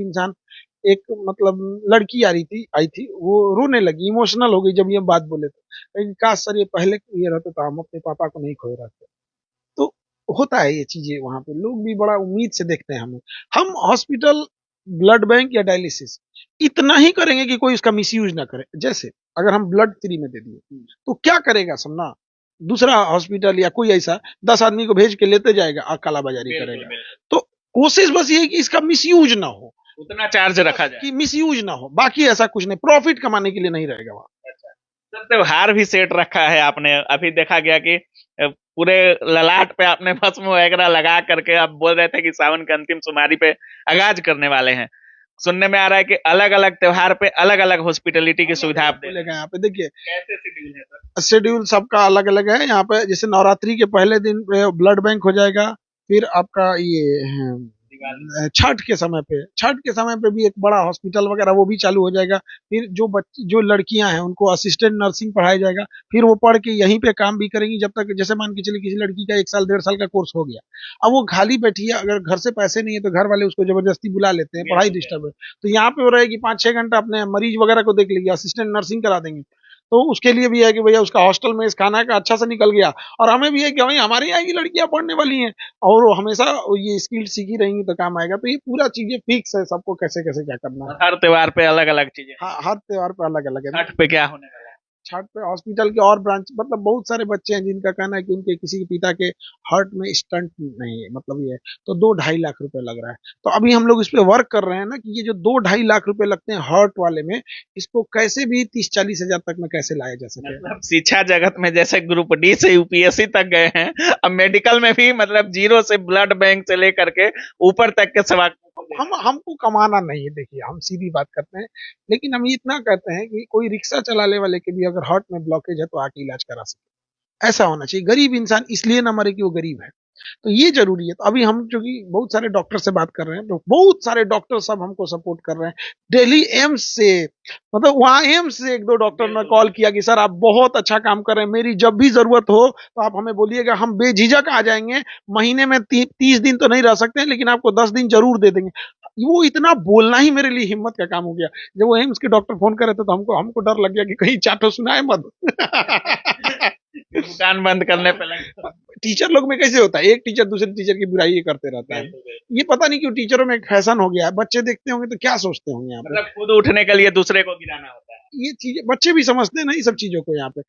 इंसान, एक मतलब लड़की आई थी, वो रोने लगी, इमोशनल हो गई जब ये बात बोले तो, लेकिन काश सर ये पहले ये रहता तो हम अपने पापा को नहीं खोए रहते। तो होता है ये चीजें, वहां पे लोग भी बड़ा उम्मीद से देखते हैं हमें। हम हॉस्पिटल, ब्लड बैंक या डायलिसिस इतना ही करेंगे कि कोई उसका मिसयूज ना करे। जैसे अगर हम ब्लड फ्री में दे दिए तो क्या करेगा समझना, दूसरा हॉस्पिटल या कोई ऐसा 10 आदमी को भेज के लेते जाएगा और कालाबाजारी करेगा। तो कोशिश बस ये है कि इसका मिसयूज ना हो, उतना चार्ज रखा जाए कि मिसयूज ना हो, बाकी ऐसा कुछ नहीं, प्रॉफिट कमाने के लिए नहीं रहेगा वहां। सर त्योहार भी सेट रखा है आपने, अभी देखा गया कि पूरे ललाट पे आपने भस्म वगैरह लगा करके आप बोल रहे थे कि सावन के अंतिम सोमवारी पे आगाज करने वाले हैं। सुनने में आ रहा है कि अलग अलग त्योहार पे अलग अलग हॉस्पिटलिटी की सुविधा आप दे रहे हैं। यहाँ पे देखिए कैसे शेड्यूल है सर? शेड्यूल सबका अलग अलग है। यहाँ पे जैसे नवरात्रि के पहले दिन ब्लड बैंक हो जाएगा, फिर आपका ये छठ के समय पे भी एक बड़ा हॉस्पिटल वगैरह वो भी चालू हो जाएगा। फिर जो बच्चे, जो लड़कियां हैं उनको असिस्टेंट नर्सिंग पढ़ाया जाएगा, फिर वो पढ़ के यहीं पे काम भी करेंगी जब तक, जैसे मान के चलिए किसी लड़की का 1 साल 1.5 साल का कोर्स हो गया, अब वो खाली बैठी है, अगर घर से पैसे नहीं है तो घर वाले उसको जबरदस्ती बुला लेते हैं, पढ़ाई डिस्टर्ब है, तो यहाँ पे वो रहेगी 5-6 घंटा अपने मरीज वगैरह को देख लेगी, असिस्टेंट नर्सिंग करा देंगे। तो उसके लिए भी है कि भैया उसका हॉस्टल में इस खाना का अच्छा से निकल गया, और हमें भी है कि भाई हमारे यहाँ की लड़कियां पढ़ने वाली हैं और वो हमेशा ये स्किल सीखी रहेंगी तो काम आएगा। तो ये पूरा चीजें फिक्स है, सबको कैसे कैसे क्या करना है। हर त्योहार पे अलग अलग चीजें। हाँ, हर त्योहार पे अलग अलग है। छठ पे क्या होने वाला है? छठ पे हॉस्पिटल के और ब्रांच, मतलब बहुत सारे बच्चे हैं जिनका कहना है कि उनके किसी के पिता के हार्ट में स्टंट नहीं है, मतलब ये है, तो 2-2.5 लाख रुपए लग रहा है। तो अभी हम लोग इस पे वर्क कर रहे हैं ना कि ये जो 2-2.5 लाख रुपए लगते हैं हार्ट वाले में, इसको कैसे भी 30-40 हजार तक में कैसे लाया जा सके। मतलब शिक्षा जगत में जैसे ग्रुप डी से यूपीएससी तक गए हैं, अब मेडिकल में भी मतलब जीरो से ब्लड बैंक से लेकर के ऊपर तक के सवाल। हमको कमाना नहीं है, देखिए हम सीधी बात करते हैं, लेकिन हम इतना कहते हैं कि कोई रिक्शा चलाने वाले के भी अगर हार्ट में ब्लॉकेज है तो आके इलाज करा सके, ऐसा होना चाहिए। गरीब इंसान इसलिए ना मरे कि वो गरीब है, तो ये जरूरी है। तो अभी हम चूंकि बहुत सारे डॉक्टर से बात कर रहे हैं, तो बहुत सारे डॉक्टर सब हमको सपोर्ट कर रहे हैं। दिल्ली एम्स से, मतलब वहां एम्स से 1-2 डॉक्टर ने कॉल किया कि सर आप बहुत अच्छा काम कर रहे हैं, मेरी जब भी जरूरत हो तो आप हमें बोलिएगा, हम बेझिझक आ जाएंगे। महीने में 30 दिन तो नहीं रह सकते हैं, लेकिन आपको 10 दिन जरूर दे देंगे। वो इतना बोलना ही मेरे लिए हिम्मत का काम हो गया। जब वो एम्स के डॉक्टर फोन कर रहे थे तो हमको हमको डर लग गया कि कहीं चाटो सुनाए मत। दुकान बंद करने पे लगे। टीचर लोग में कैसे होता है, एक टीचर दूसरे टीचर की बुराई ये करते रहता है। ये पता नहीं क्यों टीचरों में एक फैशन हो गया है। बच्चे देखते होंगे तो क्या सोचते होंगे यहाँ पे, मतलब खुद उठने के लिए दूसरे को गिराना होता है। ये चीजें बच्चे भी समझते हैं ना ये सब चीजों को यहाँ पे।